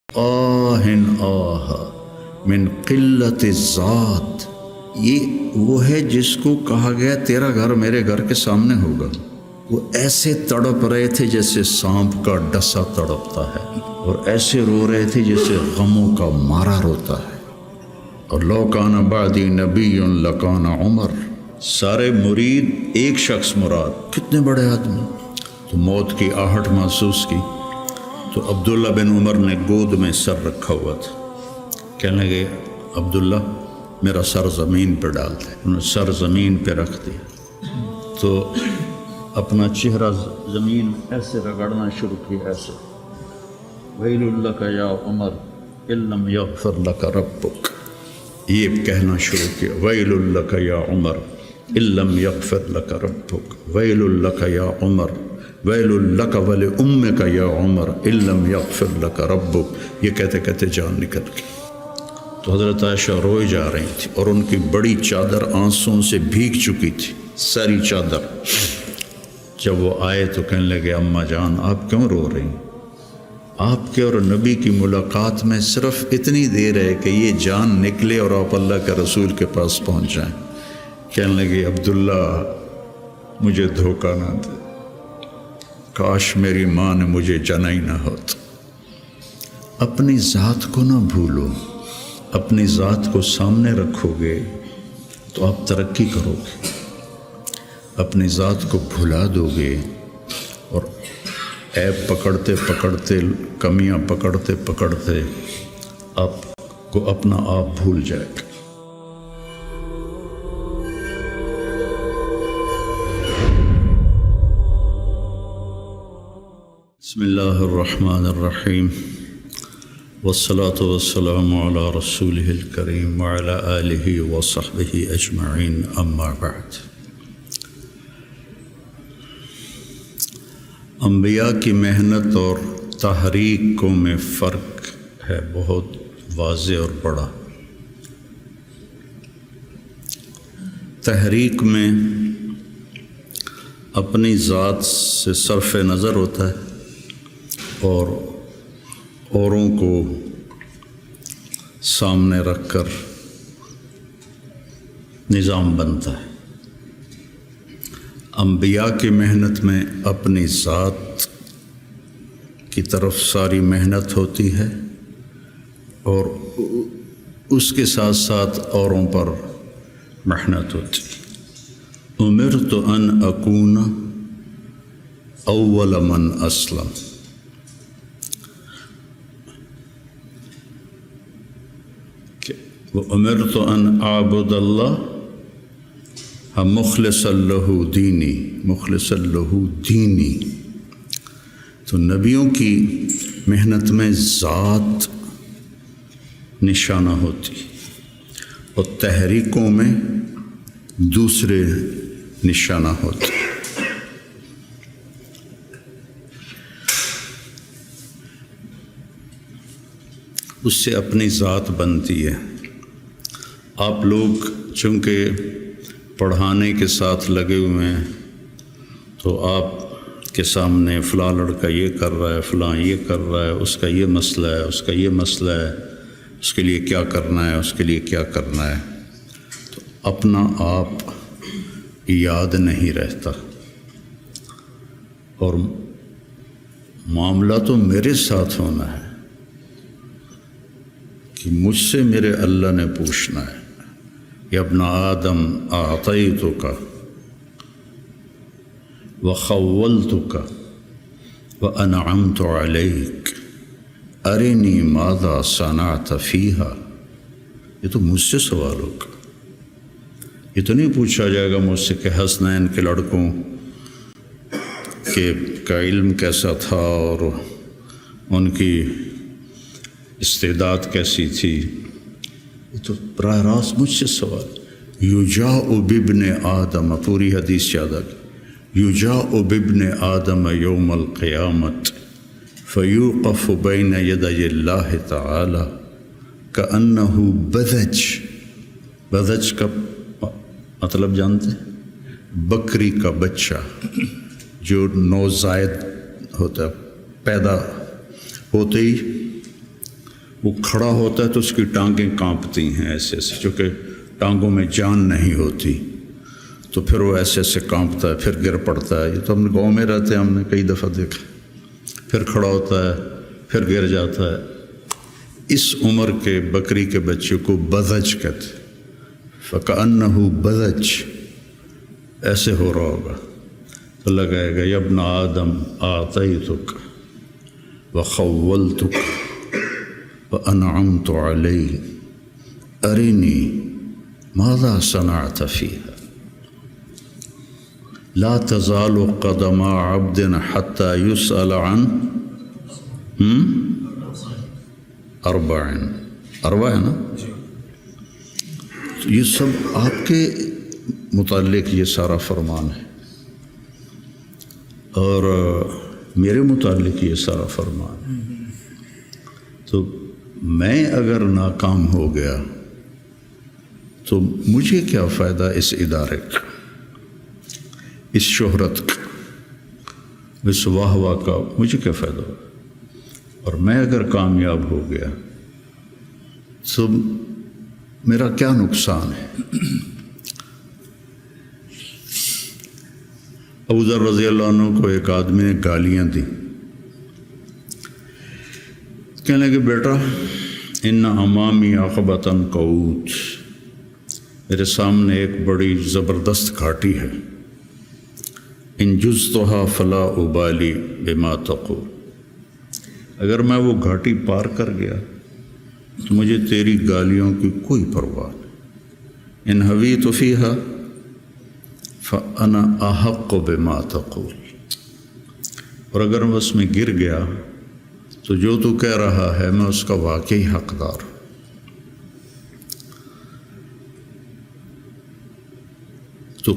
آہن آہ من قلت الذات، یہ وہ ہے جس کو کہا گیا تیرا گھر میرے گھر کے سامنے ہوگا۔ وہ ایسے تڑپ رہے تھے جیسے سانپ کا ڈسا تڑپتا ہے، اور ایسے رو رہے تھے جیسے غموں کا مارا روتا ہے۔ اور لو کان بعدی نبی لکان عمر، سارے مرید ایک شخص مراد، کتنے بڑے آدمی۔ تو موت کی آہٹ محسوس کی تو عبداللہ بن عمر نے گود میں سر رکھا ہوا تھا، کہنے لگے عبداللہ میرا سر زمین پہ ڈال دے۔ انہوں نے سر زمین پہ رکھ دیا تو اپنا چہرہ زمین ایسے رگڑنا شروع کیا، ایسے ویل لک یا عمر ان لم یغفر لک ربک، یہ کہنا شروع کیا ویل لک یا عمر ان لم یغفر لک ربک، ویل لک یا عمر، ویل لک ولامک یا عمر ان لم یغفر لک ربک۔ یہ کہتے کہتے جان نکل گئی۔ تو حضرت عائشہ روئے جا رہی تھی اور ان کی بڑی چادر آنسوں سے بھیگ چکی تھی، ساری چادر۔ جب وہ آئے تو کہنے لگے اماں جان آپ کیوں رو رہی؟ آپ کے اور نبی کی ملاقات میں صرف اتنی دیر ہے کہ یہ جان نکلے اور آپ اللہ کے رسول کے پاس پہنچ جائیں۔ کہنے لگے عبداللہ مجھے دھوکہ نہ دے، کاش میری ماں نے مجھے جنا ہی نہ ہوتا۔ اپنی ذات کو نہ بھولو، اپنی ذات کو سامنے رکھو گے تو آپ ترقی کرو گے، اپنی ذات کو بھلا دو گے اور عیب پکڑتے پکڑتے، کمیاں پکڑتے پکڑتے آپ کو اپنا آپ بھول جائے گا۔ بسم اللہ الرحمن الرحیم، والصلاة والسلام علی رسولہ الکریم وعلی آلہ وصحبہ اجمعین، اما بعد۔ انبیاء کی محنت اور تحریک میں فرق ہے بہت واضح اور بڑا۔ تحریک میں اپنی ذات سے صرف نظر ہوتا ہے اور اوروں کو سامنے رکھ کر نظام بنتا ہے۔ انبیاء کی محنت میں اپنی ذات کی طرف ساری محنت ہوتی ہے اور اس کے ساتھ ساتھ اوروں پر محنت ہوتی ہے۔ امرت ان اکون اول من اسلم، وَأُمِرْتُ أَنْ أَعْبُدَ اللَّهَ مُخْلِصًا لَهُ دِينِي، مُخْلِصًا لَهُ دِينِي۔ تو نبیوں کی محنت میں ذات نشانہ ہوتی اور تحریکوں میں دوسرے نشانہ ہوتے۔ اس سے اپنی ذات بنتی ہے۔ آپ لوگ چونکہ پڑھانے کے ساتھ لگے ہوئے ہیں تو آپ کے سامنے فلاں لڑکا یہ کر رہا ہے، فلاں یہ کر رہا ہے، اس کا یہ مسئلہ ہے، اس کا یہ مسئلہ ہے، اس کے لیے کیا کرنا ہے، اس کے لیے کیا کرنا ہے، تو اپنا آپ یاد نہیں رہتا اور معاملہ تو میرے ساتھ ہونا ہے کہ مجھ سے میرے اللہ نے پوچھنا ہے، یا ابن آدم اعطیتک وخولتک وانعمت علیک ارنی ماذا صنعت فیہا۔ یہ تو مجھ سے سوال ہوگا، یہ تو نہیں پوچھا جائے گا مجھ سے کہ حسنین کے لڑکوں کا علم کیسا تھا اور ان کی استعداد کیسی تھی۔ یہ تو براہ راست مجھ سے سوال۔ یجاء بابن آدم، پوری حدیث یاد آ گئی، یجاء بابن آدم یوم القیامت فیوقف بین یدی اللہ تعالی کأنہ بذج۔ بذج کا مطلب جانتے ہیں؟ بکری کا بچہ جو نوزائید ہوتا ہے، پیدا ہوتے ہی وہ کھڑا ہوتا ہے تو اس کی ٹانگیں کانپتی ہیں ایسے ایسے، چونکہ ٹانگوں میں جان نہیں ہوتی، تو پھر وہ ایسے ایسے کانپتا ہے، پھر گر پڑتا ہے۔ یہ تو ہم گاؤں میں رہتے ہیں، ہم نے کئی دفعہ دیکھا۔ پھر کھڑا ہوتا ہے، پھر گر جاتا ہے۔ اس عمر کے بکری کے بچے کو بذج کہتے ہیں، فَكَأَنَّهُ بذج، ایسے ہو رہا ہوگا تو لگائے گا یا ابن آدم آتیتک وخولتک وانعمت علیک ارنی ماذا صنعت فیہا لا تزال قدم عبد حتی یسأل عن اربع ہے نا؟ یہ سب آپ کے متعلق یہ سارا فرمان ہے، اور میرے متعلق یہ سارا فرمان ہے۔ تو میں اگر ناکام ہو گیا تو مجھے کیا فائدہ اس ادارے کا، اس شہرت کا، اس واہ واہ کا، مجھے کیا فائدہ ہوگا؟ اور میں اگر کامیاب ہو گیا تو میرا کیا نقصان ہے؟ ابو ذر رضی اللہ عنہ کو ایک آدمی نے گالیاں دی، کہنے لگے بیٹا ان امامی عقبۃ قعود، میرے سامنے ایک بڑی زبردست گھاٹی ہے، ان جزتها فلا ابالی بما تقول، اگر میں وہ گھاٹی پار کر گیا تو مجھے تیری گالیوں کی کوئی پرواہ نہیں، ان حویت فیہا فانا احق بما تقول، اور اگر میں اس میں گر گیا تو جو تو کہہ رہا ہے میں اس کا واقعی حقدار ہوں۔ تو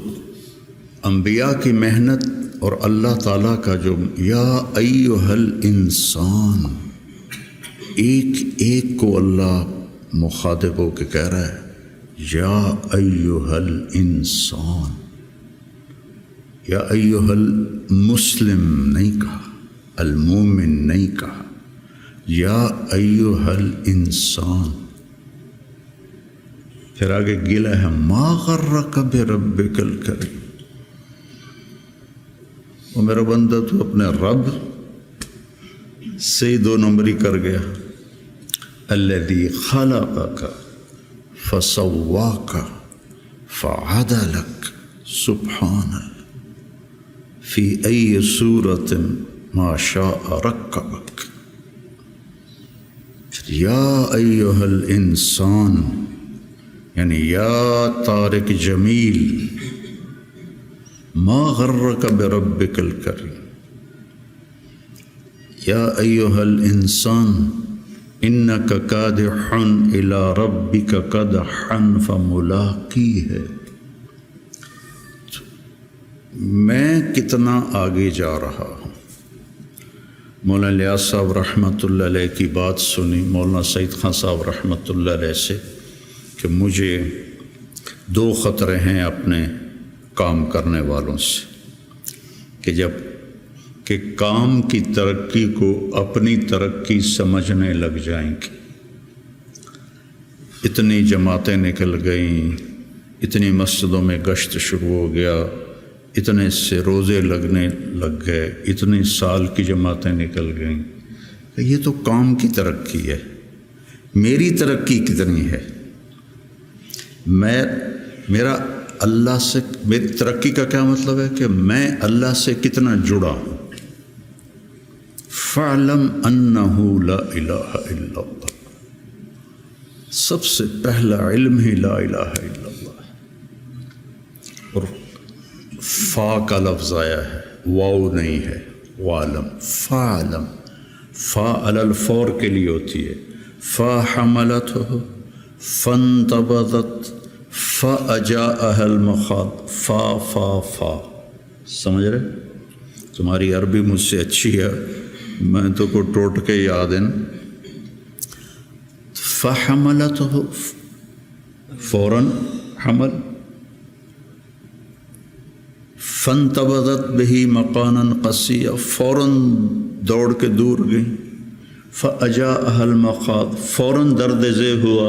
انبیاء کی محنت اور اللہ تعالیٰ کا جو یا ایھا الانسان، ایک ایک کو اللہ مخاطب ہو کے کہہ رہا ہے یا ایھا الانسان، یا ایھا المسلم نہیں کہا، المومن نہیں کہا، یا ایھا الانسان۔ پھر آگے گلا ہے ما غرک بربک الکریم، وہ میرا بندہ تو اپنے رب سے دو نمبری کر گیا، الذی خلقک فسواک فعدلک سبحان فی ای صورت ما شاء رکبک، یا ایھا الانسان یعنی یا طارق جمیل ما غرک بربک الکریم، یا ایھا الانسان انک کادح الی ربک کدحا فملاقیہ۔ میں کتنا آگے جا رہا ہوں۔ مولانا الیاس صاحب رحمۃ اللہ علیہ کی بات سنی مولانا سعید خان صاحب رحمۃ اللہ علیہ سے کہ مجھے دو خطرے ہیں اپنے کام کرنے والوں سے، کہ جب کہ کام کی ترقی کو اپنی ترقی سمجھنے لگ جائیں گے، اتنی جماعتیں نکل گئیں، اتنی مسجدوں میں گشت شروع ہو گیا، اتنے سے روزے لگنے لگ گئے، اتنے سال کی جماعتیں نکل گئیں، یہ تو کام کی ترقی ہے، میری ترقی کتنی ہے؟ میرا اللہ سے، میری ترقی کا کیا مطلب ہے کہ میں اللہ سے کتنا جڑا ہوں۔ فَاعْلَمْ أَنَّهُ لَا إِلَٰهَ إِلَّا اللَّهُ، سب سے پہلا علم ہی لا الہ الا اللہ، اور فا کا لفظ آیا ہے، واو نہیں ہے، وَعْلَمْ، فَاعْلَمْ، فا علی الفور کے لیے ہوتی ہے، فا حملتہ فانتبذت فاجاءها المخاض، فا فا فا، سمجھ رہے؟ تمہاری عربی مجھ سے اچھی ہے، میں تو کو ٹوٹ کے یاد ہے۔ فحملتہ فوراً حمل، فانتبذت بہ مکانا قصیا، فوراً دوڑ کے دور گئی، فَأَجَاءَهَا الْمَخَاضُ، فوراً درد ذیل ہوا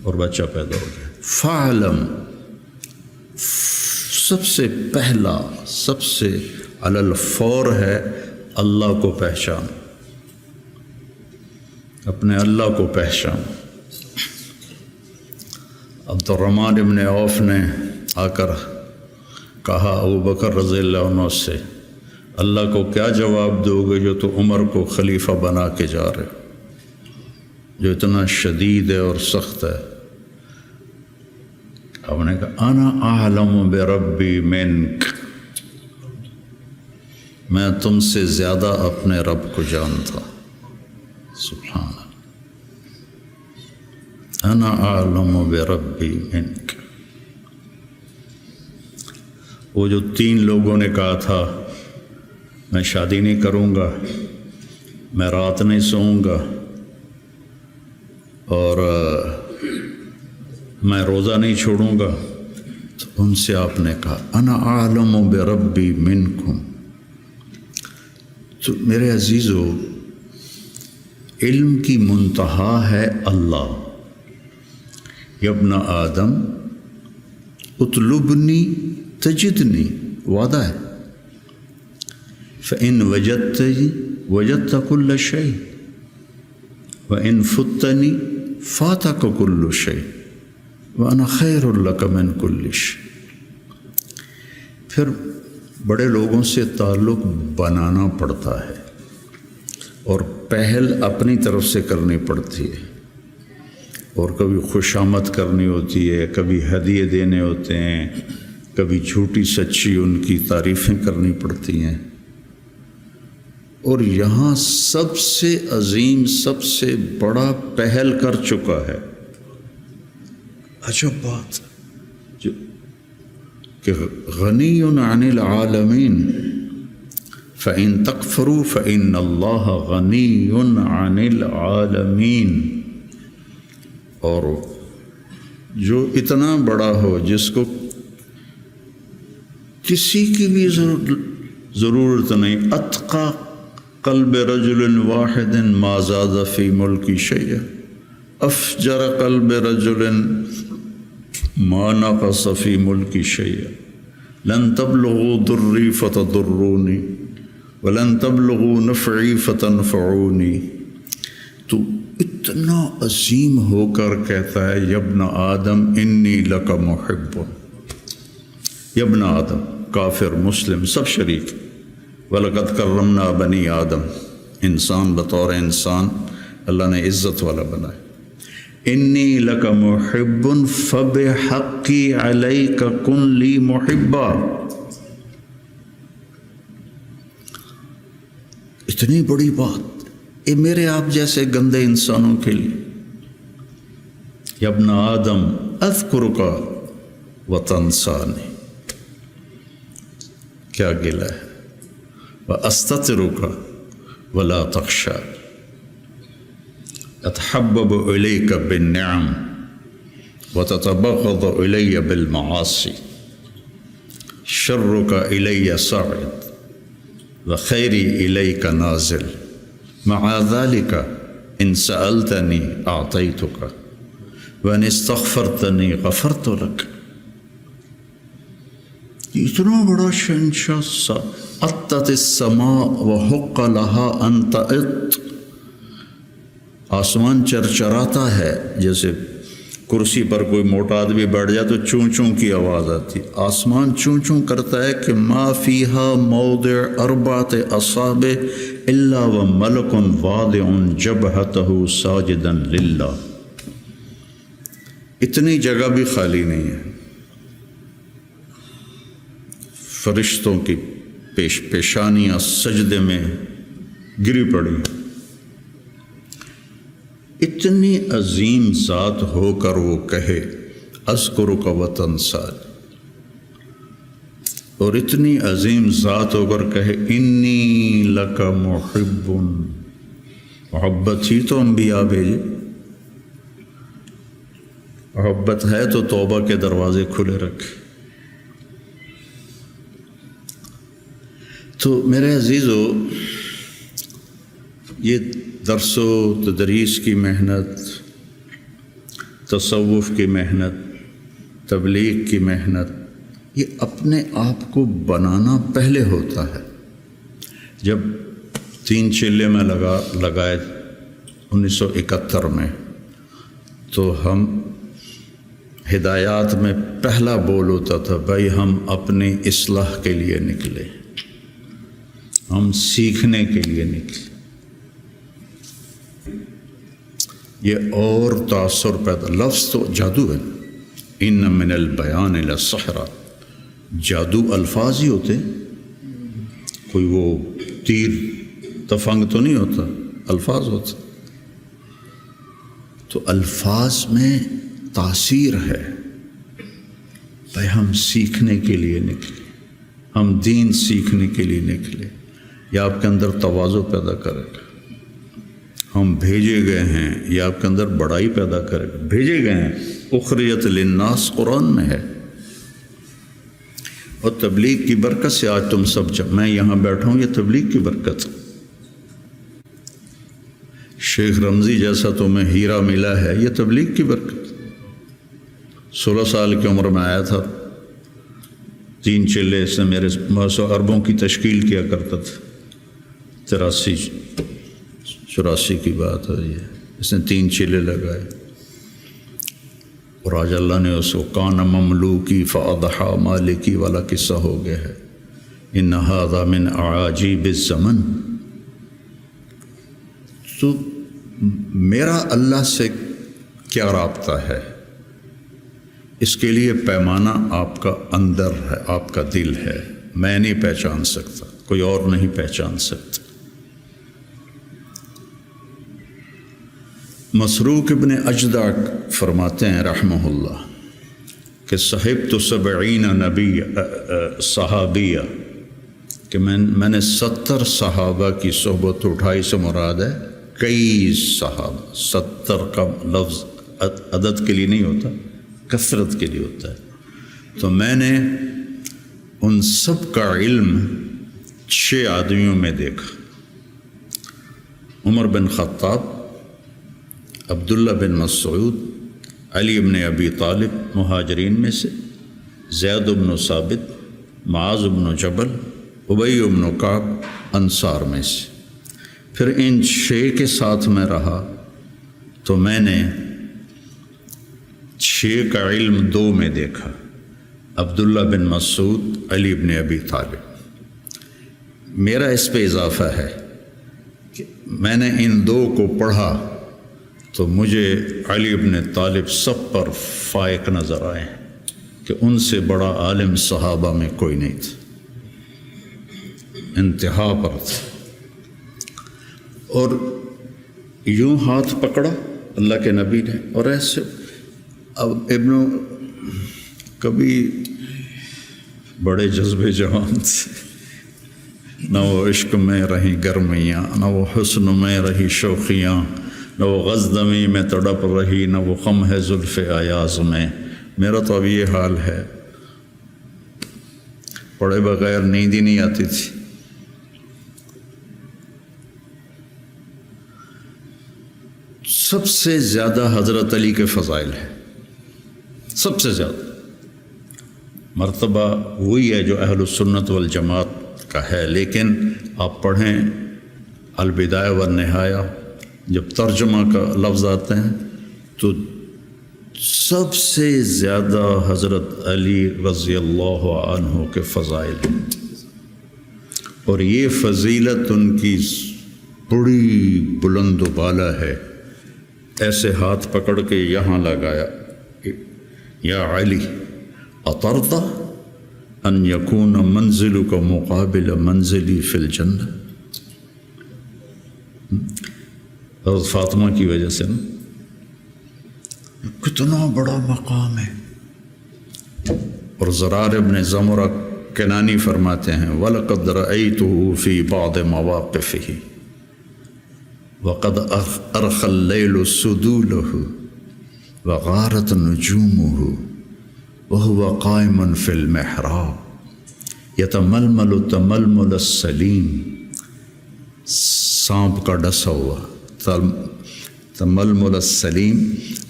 اور بچہ پیدا ہو گیا۔ فَعْلَمْ، سب سے پہلا، سب سے علی الفور ہے اللہ کو پہچان، اپنے اللہ کو پہچان۔ عبد الرحمن ابن عوف نے آ کر کہا ابو بکر رضی اللہ عنہ سے، اللہ کو کیا جواب دو گے جو تو عمر کو خلیفہ بنا کے جا رہے، جو اتنا شدید ہے اور سخت ہے؟ آپ نے کہا انا اعلم بربی منک، میں تم سے زیادہ اپنے رب کو جانتا۔ سبحان اللہ، انا اعلم بربی منک۔ وہ جو 3 لوگوں نے کہا تھا میں شادی نہیں کروں گا، میں رات نہیں سوؤں گا، اور میں روزہ نہیں چھوڑوں گا، تو ان سے آپ نے کہا انا اعلم بربی منکم۔ تو میرے عزیزو، علم کی منتہا ہے اللہ۔ یا ابن آدم اطلبنی تجدنی، وعدہ ہے، فإن وجدتنی وجدت كل شيء وإن فتنی فاتک كل شيء وأنا خیر لک من كل شيء۔ پھر بڑے لوگوں سے تعلق بنانا پڑتا ہے اور پہل اپنی طرف سے کرنی پڑتی ہے، اور کبھی خوشامد کرنی ہوتی ہے، کبھی ہدیے دینے ہوتے ہیں، کبھی جھوٹی سچی ان کی تعریفیں کرنی پڑتی ہیں۔ اور یہاں سب سے عظیم، سب سے بڑا پہل کر چکا ہے، عجب بات جو کہ غنی عن العالمین، فإن تکفروا فإن اللہ غنی عن العالمین۔ اور جو اتنا بڑا ہو، جس کو کسی کی بھی ضرورت نہیں، اتقى قلب رجل واحد ما زاد فی ملکی شیئا، افجر قلب رجل ما نقص فی ملکی شیئا، لن تبلغوا ضری فتضرونی ولن تبلغوا نفعی فتنفعونی۔ تو اتنا عظیم ہو کر کہتا ہے یا ابن آدم انی لک محب۔ یا ابن آدم، کافر مسلم سب شریک۔ وَلَقَدْ كَرَّمْنَا بَنِي آدم، انسان بطور انسان اللہ نے عزت والا بنائے۔ انی لک محب فبحقی علیک کن لی محبا۔ اتنی بڑی بات یہ میرے آپ جیسے گندے انسانوں کے لیے۔ یا ابن آدم اذکرک وتنسانی، کیا گلہ ہے، وَأَسْتَتِرُكَ وَلَا تَخْشَى، أَتَحَبَّبُ إِلَيْكَ بِالنِّعَمِ وَتَتَبَغَّضُ إِلَيَّ بِالْمَعَاصِي، شَرُّكَ إِلَيَّ صَاعِدٌ وَخَيْرِي إِلَيْكَ نَازِلٌ، مع ذلك إن سألتني أعطيتك وإن استغفرتني غفرت لك۔ اتنا بڑا شہنشاہ، اطت السماء وحق لها ان تئط، آسمان چرچراتا ہے، جیسے کرسی پر کوئی موٹا آدمی بیٹھ جائے تو چوں چوں کی آواز آتی، آسمان چوں چوں کرتا ہے کہ ما فیہا موضع 4 اصابع الا وملک واضع جبہتہ ساجدا للہ۔ اتنی جگہ بھی خالی نہیں ہے، فرشتوں کی پیشانیاں سجدے میں گری پڑی۔ اتنی عظیم ذات ہو کر وہ کہے اذکرک وتنسانی، اور اتنی عظیم ذات ہو کر کہے انی لک محب۔ محبت ہی تو انبیاء بھیجے، محبت ہے تو توبہ کے دروازے کھلے رکھے۔ تو میرے عزیزو، یہ درس و تدریس کی محنت، تصوف کی محنت، تبلیغ کی محنت، یہ اپنے آپ کو بنانا پہلے ہوتا ہے۔ جب 3 چلے میں لگائے 1971 میں، تو ہم ہدایات میں پہلا بول ہوتا تھا، بھائی ہم اپنی اصلاح کے لیے نکلے، ہم سیکھنے کے لیے نکلے۔ یہ اور تاثر پیدا، لفظ تو جادو ہے، ان من البیان لسحرا، جادو الفاظ ہی ہوتے، کوئی وہ تیر تفنگ تو نہیں ہوتا، الفاظ ہوتا۔ تو الفاظ میں تاثیر ہے۔ بھائی ہم سیکھنے کے لیے نکلے، ہم دین سیکھنے کے لیے نکلے، یہ آپ کے اندر تواضع پیدا کرے گا۔ ہم بھیجے گئے ہیں، یہ آپ کے اندر بڑائی پیدا کرے گا۔ بھیجے گئے ہیں، اخریت للناس قرآن میں ہے۔ اور تبلیغ کی برکت سے آج تم سب میں یہاں بیٹھا ہوں، یہ تبلیغ کی برکت۔ شیخ رمضی جیسا تمہیں ہیرا ملا ہے، یہ تبلیغ کی برکت۔ 16 سال کی عمر میں آیا تھا، 3 چلے سے میرے 100 اربوں کی تشکیل کیا کرتا تھا، 83-84 کی بات ہے یہ، اس نے 3 چلے لگائے، اور آج اللہ نے اس کو کان مملوکی فاضحا مالکی والا قصہ ہو گیا ہے۔ ان ھذا من اعاجیب الزمن۔ تو میرا اللہ سے کیا رابطہ ہے، اس کے لیے پیمانہ آپ کا اندر ہے، آپ کا دل ہے۔ میں نہیں پہچان سکتا، کوئی اور نہیں پہچان سکتا۔ مسروق ابن اجدع فرماتے ہیں رحمہ اللہ کہ صحبت 70 نبی صحابیہ، کہ میں نے 70 صحابہ کی صحبت اٹھائی، سے مراد ہے کئی صحابہ۔ 70 کا لفظ عدد کے لیے نہیں ہوتا، کثرت کے لیے ہوتا ہے۔ تو میں نے ان سب کا علم 6 آدمیوں میں دیکھا: عمر بن خطاب، عبداللہ بن مسعود، علی بن ابی طالب مہاجرین میں سے، زید بن ثابت، معاذ بن جبل، ابی بن کعب انصار میں سے۔ پھر ان 6 کے ساتھ میں رہا تو میں نے 6 کا علم 2 میں دیکھا: عبداللہ بن مسعود، علی بن ابی طالب۔ میرا اس پہ اضافہ ہے کہ میں نے ان 2 کو پڑھا تو مجھے علی بن طالب سب پر فائق نظر آئے کہ ان سے بڑا عالم صحابہ میں کوئی نہیں تھا، انتہا پر تھا۔ اور یوں ہاتھ پکڑا اللہ کے نبی نے، اور ایسے اب کبھی بڑے جذبے جوان تھے، نہ وہ عشق میں رہی گرمیاں، نہ وہ حسن میں رہی شوخیاں، نہ وہ غزدمی میں تڑپ رہی، نہ وہ خم ہے زلف ایاز میں۔ میرا تو اب یہ حال ہے، پڑھے بغیر نیند ہی نہیں آتی تھی۔ سب سے زیادہ حضرت علی کے فضائل ہیں، سب سے زیادہ مرتبہ وہی ہے جو اہل السنت والجماعت کا ہے، لیکن آپ پڑھیں البدایہ والنہایہ، جب ترجمہ کا لفظ آتے ہیں تو سب سے زیادہ حضرت علی رضی اللہ عنہ کے فضائل ہیں، اور یہ فضیلت ان کی بڑی بلند و بالا ہے۔ ایسے ہاتھ پکڑ کے یہاں لگایا: یا علی اطرضى ان یکون منزلک مقابل منزلی فی الجنہ۔ حضرت فاطمہ کی وجہ سے نا، کتنا بڑا مقام ہے۔ اور زرار ابن زمرہ کنانی فرماتے ہیں: وَلَقَدْ رَأَيْتُهُ فِي بَعْضِ مَوَاقِفِهِ وَقَدْ أَرْخَى اللَّيْلُ سُدُولَهُ وَغَارَتْ نُجُومُهُ وَهُوَ قَائِمٌ فِي الْمِحْرَابِ يَتَمَلْمَلُ تَمَلْمُلَ السَّلِيمِ۔ سانپ کا ڈسا ہوا تململ السلیم،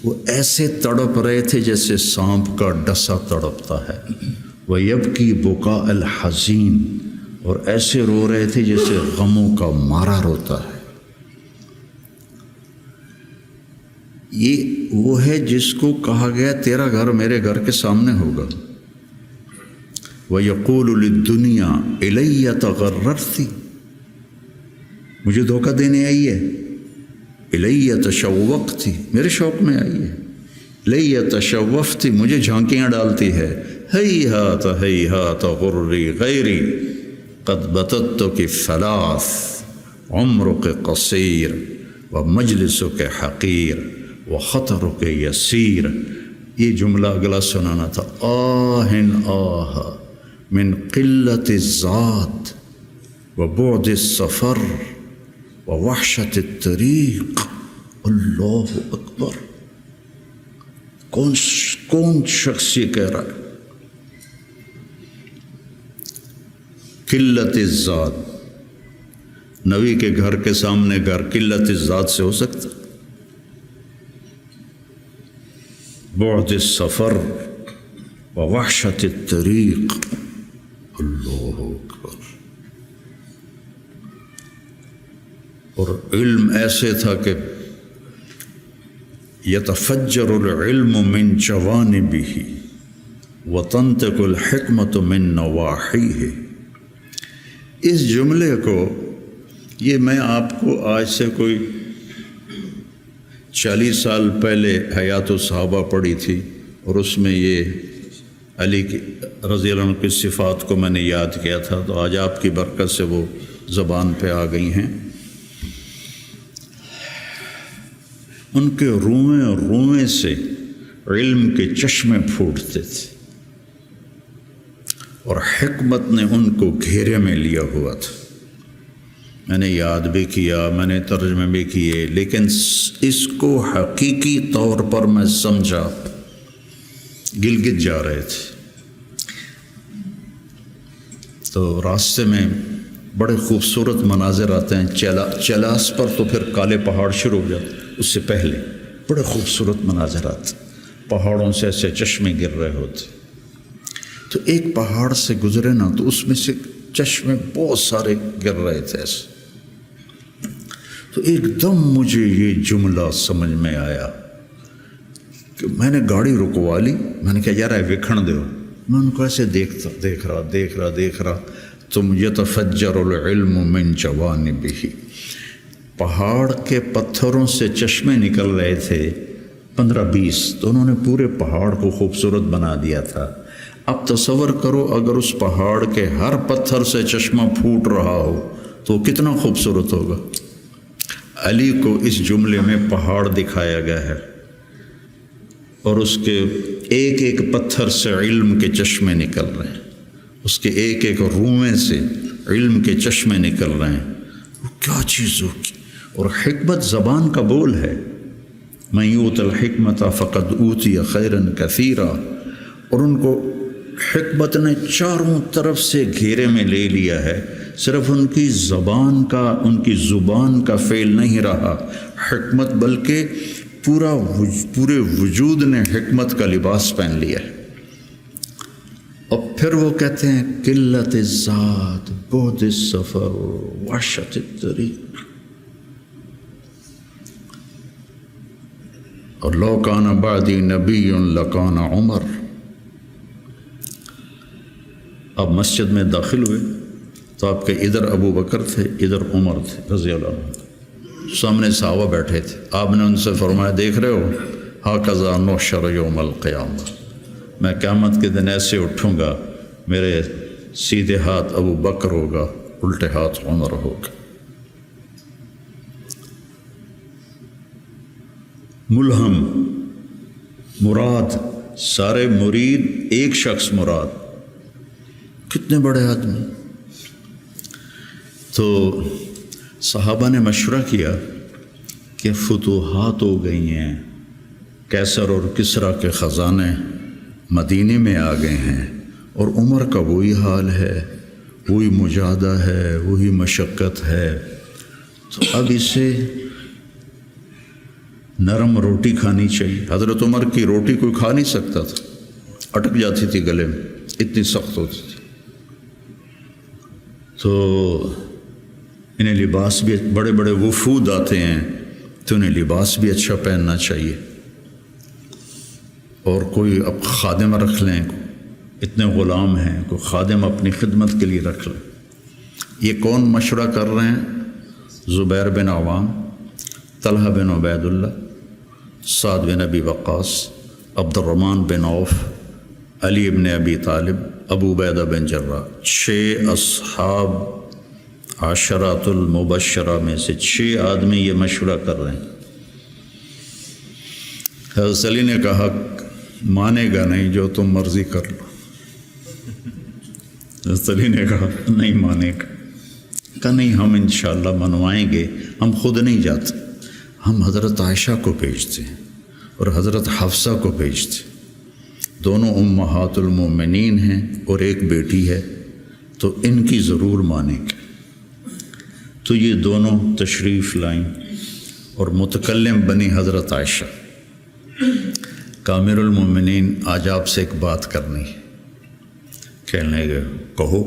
وہ ایسے تڑپ رہے تھے جیسے سانپ کا ڈسا تڑپتا ہے، وَيَبْكِي بُكَاءَ الْحَزِينِ، اور ایسے رو رہے تھے جیسے غموں کا مارا روتا ہے۔ یہ وہ ہے جس کو کہا گیا تیرا گھر میرے گھر کے سامنے ہوگا۔ وَيَقُولُ لِلدُّنْيَا إِلَيَّ تَغَرَّرْتِ، مجھے دھوکہ دینے آئی ہے، إِلَيَّ تَشَوَّقْتِ، میرے شوق میں آئی ہے، إِلَيَّ تَشَوَّفْتِ، مجھے جھانکیاں ڈالتی ہے، ہیہات ہیہات غرری غیری قد بتتک ثلاث عمرک قصیر ومجلسک حقیر وخطرک یسیر۔ یہ جملہ اگلا سنانا تھا، آہن آہ من قلت الذات وبعد السفر ووحشت الطریق۔ اللہ اکبر، کون شخص یہ کہہ رہا ہے؟ قلت الذات، نبی کے گھر کے سامنے گھر قلت الذات سے ہو سکتا؟ بعد السفر ووحشت الطریق، اللہ اکبر۔ اور علم ایسے تھا کہ یتفجر العلم من جوانبہ وتنطق الحکمت من نواحیہ۔ اس جملے کو، یہ میں آپ کو آج سے کوئی 40 سال پہلے حیات الصحابہ پڑھی تھی، اور اس میں یہ علی کی رضی اللہ عنہ کی صفات کو میں نے یاد کیا تھا، تو آج آپ کی برکت سے وہ زبان پہ آ گئی ہیں۔ ان کے روئیں سے علم کے چشمے پھوٹتے تھے، اور حکمت نے ان کو گھیرے میں لیا ہوا تھا۔ میں نے یاد بھی کیا، میں نے ترجمے بھی کیے، لیکن اس کو حقیقی طور پر میں سمجھا، گلگت جا رہے تھے تو راستے میں بڑے خوبصورت مناظر آتے ہیں، چلاس پر تو پھر کالے پہاڑ شروع ہو جاتے، اس سے پہلے بڑے خوبصورت مناظر آتے، پہاڑوں سے ایسے چشمے گر رہے ہوتے۔ تو ایک پہاڑ سے گزرے نا، تو اس میں سے چشمے بہت سارے گر رہے تھے ایسے۔ تو ایک دم مجھے یہ جملہ سمجھ میں آیا کہ میں نے گاڑی رکوا لی، میں نے کہا یار وکھن دو، میں ان کو ایسے دیکھ رہا تم یتفجر العلم من جوانبہ، پہاڑ کے پتھروں سے چشمے نکل رہے تھے 15-20، تو انہوں نے پورے پہاڑ کو خوبصورت بنا دیا تھا۔ اب تصور کرو اگر اس پہاڑ کے ہر پتھر سے چشمہ پھوٹ رہا ہو تو کتنا خوبصورت ہوگا۔ علی کو اس جملے میں پہاڑ دکھایا گیا ہے، اور اس کے ایک ایک پتھر سے علم کے چشمے نکل رہے ہیں، اس کے ایک ایک روئیں سے علم کے چشمے نکل رہے ہیں۔ وہ کیا چیز ہوگی؟ اور حکمت زبان کا بول ہے، من یؤت الحکمت فقد اوتی خیرا کثیرا، اور ان کو حکمت نے چاروں طرف سے گھیرے میں لے لیا ہے۔ صرف ان کی زبان کا فعل نہیں رہا حکمت، بلکہ پورے وجود نے حکمت کا لباس پہن لیا ہے۔ اور پھر وہ کہتے ہیں قلت الذات بعد السفر وحشت الطریق، اور لو کان بعدی نبی لکان عمر۔ اب مسجد میں داخل ہوئے تو آپ کے ادھر ابو بکر تھے، ادھر عمر تھے رضی اللہ عنہ، سامنے صحابہ بیٹھے تھے۔ آپ نے ان سے فرمایا دیکھ رہے ہو، ہاکذا نحشر یوم القیامہ، میں قیامت کے دن ایسے اٹھوں گا، میرے سیدھے ہاتھ ابو بکر ہوگا، الٹے ہاتھ عمر ہوگا۔ ملہم مراد، سارے مرید، ایک شخص مراد، کتنے بڑے آدمی۔ تو صحابہ نے مشورہ کیا کہ فتوحات ہو گئی ہیں، قیصر اور کسریٰ کے خزانے مدینے میں آ گئے ہیں، اور عمر کا وہی حال ہے، وہی مجاہدہ ہے، وہی مشقت ہے، تو اب اسے نرم روٹی کھانی چاہیے۔ حضرت عمر کی روٹی کوئی کھا نہیں سکتا تھا، اٹک جاتی تھی گلے میں، اتنی سخت ہوتی تھی۔ تو انہیں لباس بھی، بڑے بڑے وفود آتے ہیں تو انہیں لباس بھی اچھا پہننا چاہیے، اور کوئی اب خادم رکھ لیں، اتنے غلام ہیں، کوئی خادم اپنی خدمت کے لیے رکھ لیں۔ یہ کون مشورہ کر رہے ہیں؟ زبیر بن عوام، طلحہ بن عبید اللہ، سعد بن ابی وقاص، عبد الرحمن بن عوف، علی بن ابی طالب، ابو عبیدہ بن جراح، 6 اصحاب عشرات المبشرہ میں سے 6 آدمی یہ مشورہ کر رہے ہیں۔ حضرت علی نے کہا مانے گا نہیں، جو تم مرضی کر لو۔ حضرت علی نے کہا نہیں مانے گا، کہا نہیں ہم انشاءاللہ منوائیں گے، ہم خود نہیں جاتے، ہم حضرت عائشہ کو بھیجتے ہیں اور حضرت حفصہ کو بھیجتے ہیں، دونوں امہات المومنین ہیں اور ایک بیٹی ہے، تو ان کی ضرور مانیں گے۔ تو یہ دونوں تشریف لائیں اور متکلم بنی حضرت عائشہ، کامر المومنین آج آپ سے ایک بات کرنی ہے۔ کہنے لگے کہو۔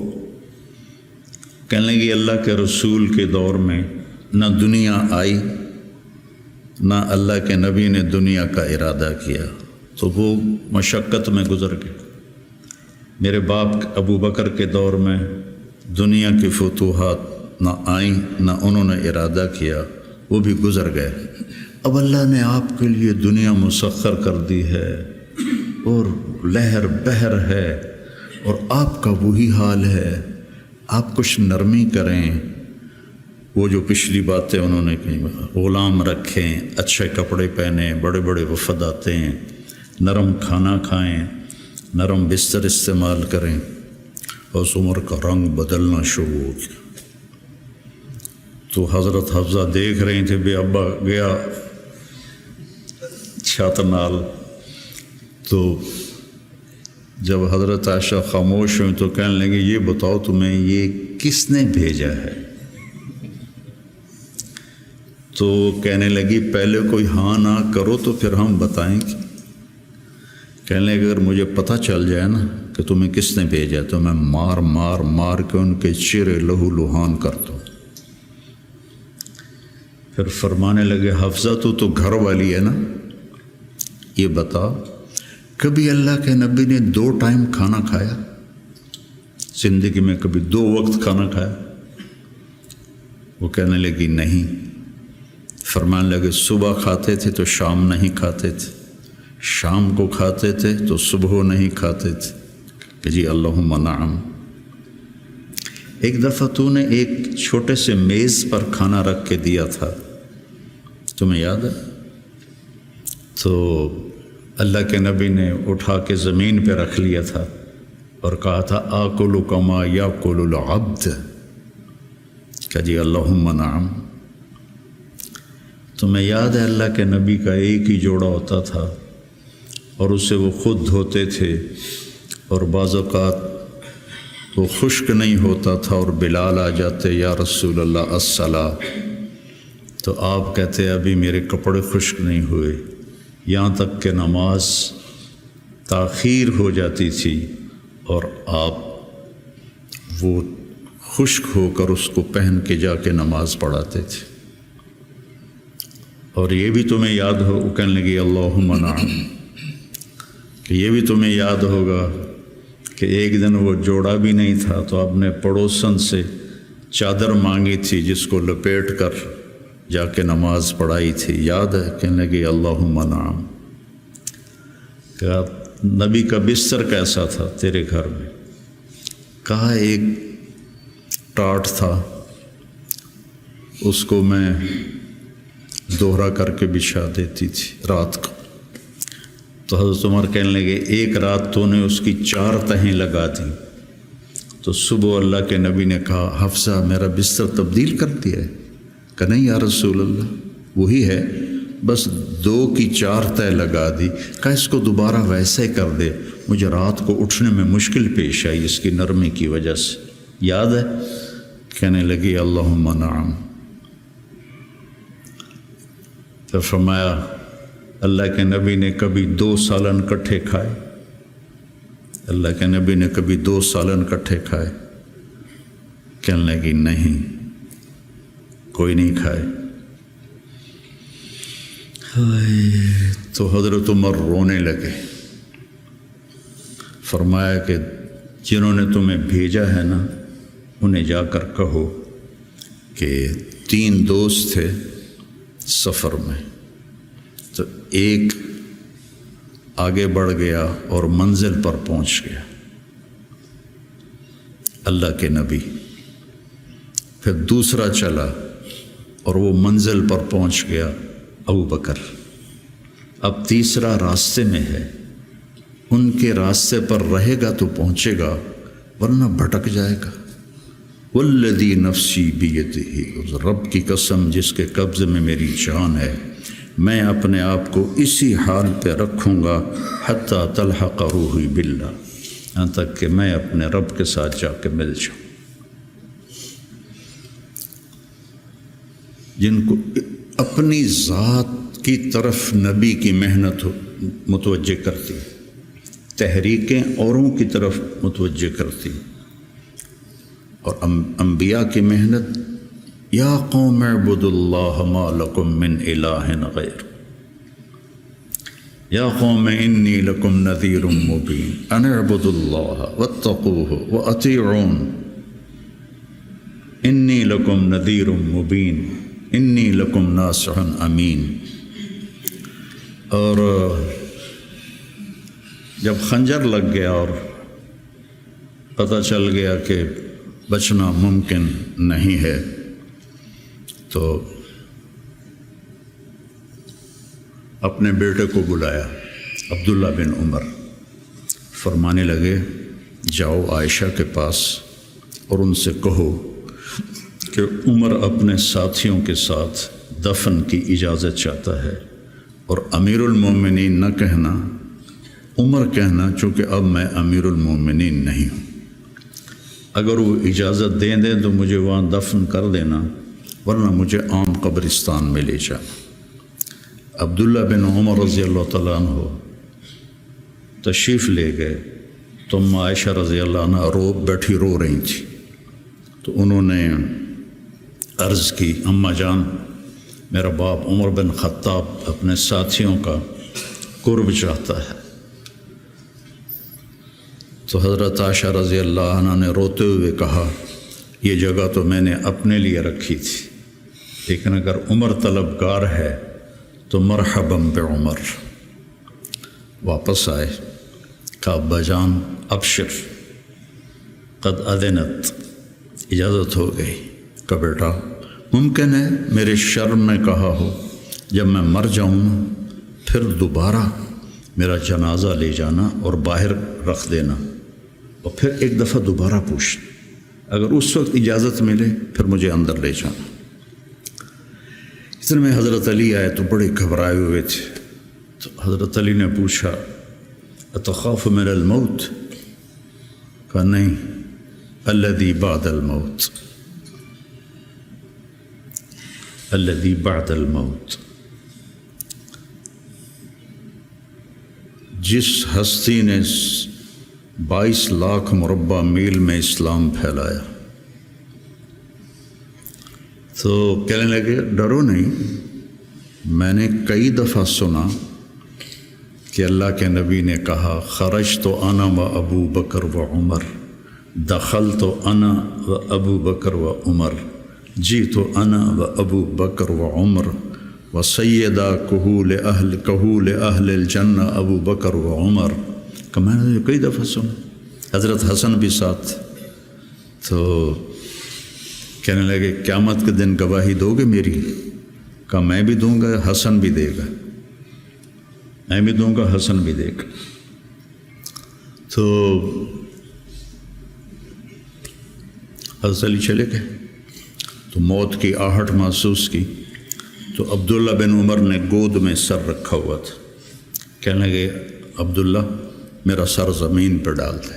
کہنے لگے اللہ کے رسول کے دور میں نہ دنیا آئی، نہ اللہ کے نبی نے دنیا کا ارادہ کیا، تو وہ مشقت میں گزر گئے۔ میرے باپ ابو بکر کے دور میں دنیا کی فتوحات نہ آئیں، نہ انہوں نے ارادہ کیا، وہ بھی گزر گئے۔ اب اللہ نے آپ کے لیے دنیا مسخر کر دی ہے اور لہر بہر ہے، اور آپ کا وہی حال ہے۔ آپ کچھ نرمی کریں۔ وہ جو پچھلی باتیں انہوں نے کہیں، غلام رکھیں، اچھے کپڑے پہنیں، بڑے بڑے وفد آتے ہیں، نرم کھانا کھائیں، نرم بستر استعمال کریں۔ اور عمر کا رنگ بدلنا شروع ہو گیا۔ تو حضرت حفصہ دیکھ رہی تھے بے ابا گیا چھت نال، تو جب حضرت عائشہ خاموش ہوئی تو کہنے لگے یہ بتاؤ تمہیں یہ کس نے بھیجا ہے؟ تو کہنے لگی پہلے کوئی ہاں نہ کرو تو پھر ہم بتائیں گے۔ کہنے لگے اگر مجھے پتہ چل جائے نا کہ تمہیں کس نے بھیجا تو میں مار مار مار کے ان کے چہرے لہو لہان کر دوں۔ پھر فرمانے لگے حفصہ تو گھر والی ہے نا، یہ بتا کبھی اللہ کے نبی نے 2 ٹائم کھانا کھایا؟ زندگی میں کبھی 2 وقت کھانا کھایا؟ وہ کہنے لگی نہیں۔ فرمانے لگے صبح کھاتے تھے تو شام نہیں کھاتے تھے، شام کو کھاتے تھے تو صبح نہیں کھاتے تھے، کہ جی اللہم نعم۔ ایک دفعہ تو نے ایک چھوٹے سے میز پر کھانا رکھ کے دیا تھا، تمہیں یاد ہے؟ تو اللہ کے نبی نے اٹھا کے زمین پہ رکھ لیا تھا اور کہا تھا آکل کما یاکل العبد، کہ جی اللہم نعم۔ تمہیں یاد ہے اللہ کے نبی کا ایک ہی جوڑا ہوتا تھا اور اسے وہ خود دھوتے تھے، اور بعض اوقات وہ خشک نہیں ہوتا تھا اور بلال آ جاتے یا رسول اللہ الصلاۃ، تو آپ کہتے ابھی میرے کپڑے خشک نہیں ہوئے، یہاں تک کہ نماز تاخیر ہو جاتی تھی اور آپ وہ خشک ہو کر اس کو پہن کے جا کے نماز پڑھاتے تھے۔ اور یہ بھی تمہیں یاد ہو، وہ کہنے لگی اللہم نعم، کہ یہ بھی تمہیں یاد ہوگا کہ ایک دن وہ جوڑا بھی نہیں تھا تو آپ نے پڑوسن سے چادر مانگی تھی جس کو لپیٹ کر جا کے نماز پڑھائی تھی، یاد ہے؟ کہنے لگی اللہم نعم۔ کہا نبی کا بستر کیسا تھا تیرے گھر میں؟ کہا ایک ٹاٹ تھا، اس کو میں دوہرا کر کے بچھا دیتی تھی رات کو۔ تو حضرت عمر کہنے لگے ایک رات تو نے اس کی 4 تہیں لگا دیں، تو صبح اللہ کے نبی نے کہا حفصہ میرا بستر تبدیل کر دیا ہے؟ کہ نہیں یا رسول اللہ وہی ہے، بس 2 کی 4 تہ لگا دی۔ کہا اس کو دوبارہ ویسے کر دے، مجھے رات کو اٹھنے میں مشکل پیش آئی اس کی نرمی کی وجہ سے، یاد ہے؟ کہنے لگی اللہم نعم۔ پھر فرمایا اللہ کے نبی نے کبھی 2 سالن کٹھے کھائے؟ اللہ کے نبی نے کبھی 2 سالن کٹھے کھائے؟ کہنے لگی نہیں، کوئی نہیں کھائے۔ تو حضرت عمر رونے لگے، فرمایا کہ جنہوں نے تمہیں بھیجا ہے نا، انہیں جا کر کہو کہ 3 دوست تھے سفر میں، تو ایک آگے بڑھ گیا اور منزل پر پہنچ گیا، اللہ کے نبی، پھر دوسرا چلا اور وہ منزل پر پہنچ گیا، ابو بکر، اب تیسرا راستے میں ہے، ان کے راستے پر رہے گا تو پہنچے گا ورنہ بھٹک جائے گا۔ والذی نفسی بیدہ، رب کی قسم جس کے قبضے میں میری جان ہے، میں اپنے آپ کو اسی حال پہ رکھوں گا حتی تلحق روحی باللہ، یہاں تک کہ میں اپنے رب کے ساتھ جا کے مل جاؤں۔ جن کو اپنی ذات کی طرف نبی کی محنت متوجہ کرتی، تحریکیں اوروں کی طرف متوجہ کرتی، اور انبیاء کی محنت، یا قوم اعبدوا اللہ ما لکم من الہ غیر، یا قوم انی لکم نذیر مبین ان اعبدوا اللہ واتقوہ واطیعون انی لکم نذیر مبین انی لکم ناصح امین۔ اور جب خنجر لگ گیا اور پتہ چل گیا کہ بچنا ممکن نہیں ہے، تو اپنے بیٹے کو بلایا، عبداللہ بن عمر، فرمانے لگے جاؤ عائشہ کے پاس اور ان سے کہو کہ عمر اپنے ساتھیوں کے ساتھ دفن کی اجازت چاہتا ہے، اور امیر المومنین نہ کہنا، عمر کہنا، چونکہ اب میں امیر المومنین نہیں ہوں۔ اگر وہ اجازت دیں تو مجھے وہاں دفن کر دینا، ورنہ مجھے عام قبرستان میں لے جانا۔ عبداللہ بن عمر رضی اللہ تعالیٰ عنہ تشریف لے گئے تو عائشہ رضی اللہ عنہ بیٹھی رو رہی تھی، تو انہوں نے عرض کی، اماں جان، میرا باپ عمر بن خطاب اپنے ساتھیوں کا قرب چاہتا ہے۔ تو حضرت عائشہ رضی اللہ عنہ نے روتے ہوئے کہا، یہ جگہ تو میں نے اپنے لیے رکھی تھی، لیکن اگر عمر طلبگار ہے تو مرحبا بعمر۔ واپس آئے، کہا ابا جان ابشر قد اذنت، اجازت ہو گئی۔ کہا بیٹا ممکن ہے میرے شرم میں کہا ہو، جب میں مر جاؤں پھر دوبارہ میرا جنازہ لے جانا اور باہر رکھ دینا، اور پھر ایک دفعہ دوبارہ پوچھنا، اگر اس وقت اجازت ملے پھر مجھے اندر لے جانا۔ اتنے میں حضرت علی آئے تو بڑے گھبرائے ہوئے تھے، تو حضرت علی نے پوچھا اتخاف من الموت؟ کہا نہیں، الذی بعد الموت، الذی بعد الموت۔ جس ہستی نے 22 لاکھ مربع میل میں اسلام پھیلایا، تو کہنے لگے ڈرو نہیں، میں نے کئی دفعہ سنا کہ اللہ کے نبی نے کہا خرج تو انا و ابو بکر و عمر، دخل تو انا و ابو بکر و عمر، جی تو انا و ابو بکر و عمر، و سیدہ کہول اہل الجنہ ابو بکر و عمر۔ کہ میں نے کئی دفعہ سنا، حضرت حسن بھی ساتھ، تو کہنے لگے قیامت کے دن گواہی دو گے میری؟ کہا میں بھی دوں گا، حسن بھی دے گا، میں بھی دوں گا، حسن بھی دے گا۔ تو حضرت علی چلے گئے، تو موت کی آہٹ محسوس کی، تو عبداللہ بن عمر نے گود میں سر رکھا ہوا تھا، کہنے لگے عبداللہ میرا سر زمین پر ڈال دے۔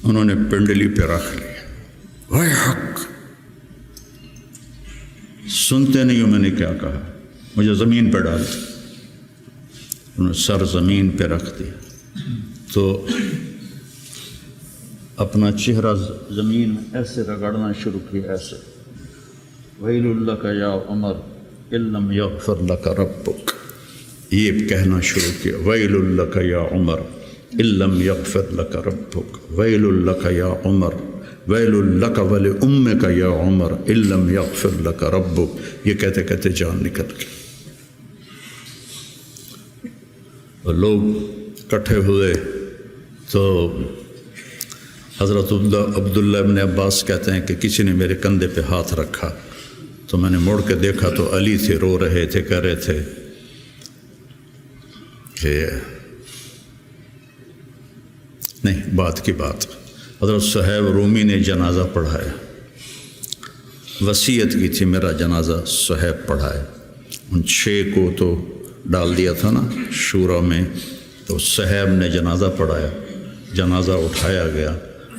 انہوں نے پنڈلی پہ رکھ لیا، وَيْحَكَ، سنتے نہیں ہو میں نے کیا کہا، مجھے زمین پہ ڈال دیا۔ انہوں نے سر زمین پہ رکھ دیا تو اپنا چہرہ زمین میں ایسے رگڑنا شروع کیا، ایسے ویل لک یا عمر ان لم یغفر لک ربک، یہ کہنا شروع کیا، ویل لک یا عمر ان لم یغفر لک ربک، ویل لک یا عمر، ویل لک ولامک یا عمر ان لم یغفر لک ربک۔ یہ کہتے کہتے جان نکل گئی اور لوگ اکٹھے ہوئے تو حضرت عبداللہ ابن عباس کہتے ہیں کہ کسی نے میرے کندھے پہ ہاتھ رکھا تو میں نے مڑ کے دیکھا تو علی تھے، رو رہے تھے، کہہ رہے تھے کہ نہیں، بات کی بات، حضرت صہیب رومی نے جنازہ پڑھایا، وصیت کی تھی میرا جنازہ صہیب پڑھائے، ان 6 کو تو ڈال دیا تھا نا شورا میں، تو صہیب نے جنازہ پڑھایا، جنازہ اٹھایا گیا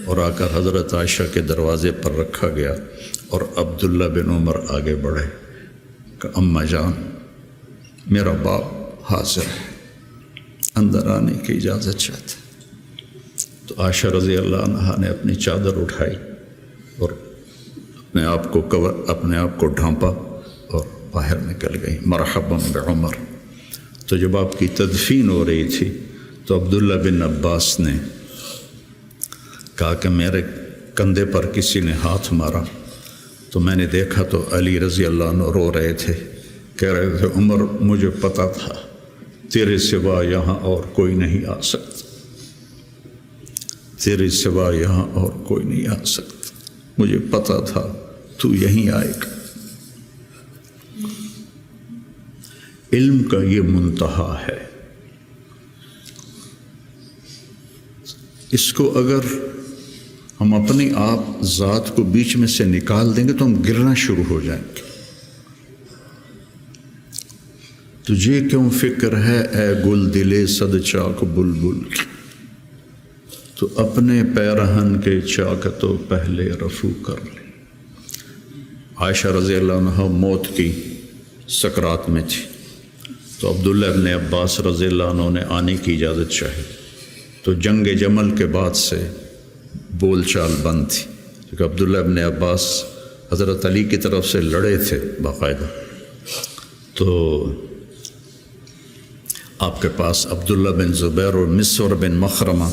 اور آ کر حضرت عائشہ کے دروازے پر رکھا گیا اور عبداللہ بن عمر آگے بڑھے کہ اماں جان میرا باپ حاضر ہے، اندر آنے کی اجازت چاہتے۔ تو عائشہ رضی اللہ عنہا نے اپنی چادر اٹھائی اور اپنے آپ کو ڈھانپا اور باہر نکل گئی، مرحبا بعمر۔ تو جب آپ کی تدفین ہو رہی تھی تو عبداللہ بن عباس نے کہا کہ میرے کندھے پر کسی نے ہاتھ مارا، تو میں نے دیکھا تو علی رضی اللہ عنہ رو رہے تھے، کہہ رہے تھے عمر مجھے پتہ تھا تیرے سوا یہاں اور کوئی نہیں آ سکتا، تیرے سوا یہاں اور کوئی نہیں آ سکتا، مجھے پتہ تھا تو یہیں آئے گا۔ علم کا یہ منتہا ہے، اس کو اگر ہم اپنے آپ ذات کو بیچ میں سے نکال دیں گے تو ہم گرنا شروع ہو جائیں گے۔ تجھے کیوں فکر ہے اے گل دلے صد چاک بلبل کی، تو اپنے پیرہن کے چاک تو پہلے رفو کر لے۔ عائشہ رضی اللہ عنہ موت کی سکرات میں تھی تو عبداللہ ابن عباس رضی اللہ عنہ نے آنے کی اجازت چاہی، تو جنگ جمل کے بعد سے بول چال بند تھی، کیونکہ عبداللہ ابن عباس حضرت علی کی طرف سے لڑے تھے باقاعدہ، تو آپ کے پاس عبداللہ بن زبیر اور مسور بن مخرمہ